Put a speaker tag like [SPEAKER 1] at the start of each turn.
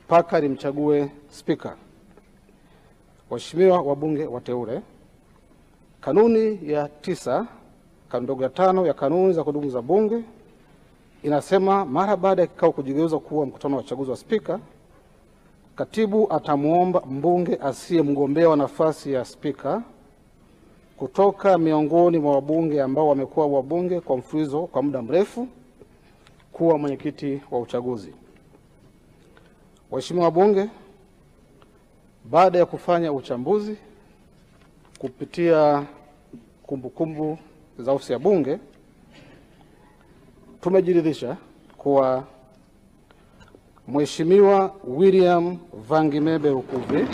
[SPEAKER 1] mpaka nimchague spika. Waheshimiwa wabunge wateule, kanuni ya 9 kanuni ndogo ya 5 ya kanuni za kudumu za Bunge inasema mara baada ya kikao kujigeuza kuwa mkutano wa uchaguzi wa spika, katibu atamuomba mbunge asiye mgombea wa nafasi ya spika kutoka miongoni mwa wabunge ambao wamekuwa wabunge kwa mfululizo kwa muda mrefu kuwa mwenyekiti wa uchaguzi. Waheshimiwa wabunge, baada ya kufanya uchambuzi kupitia kumbukumbu za ofisi ya Bunge, tumejiridhisha kuwa Mheshimiwa William Vangimebe Lukuvi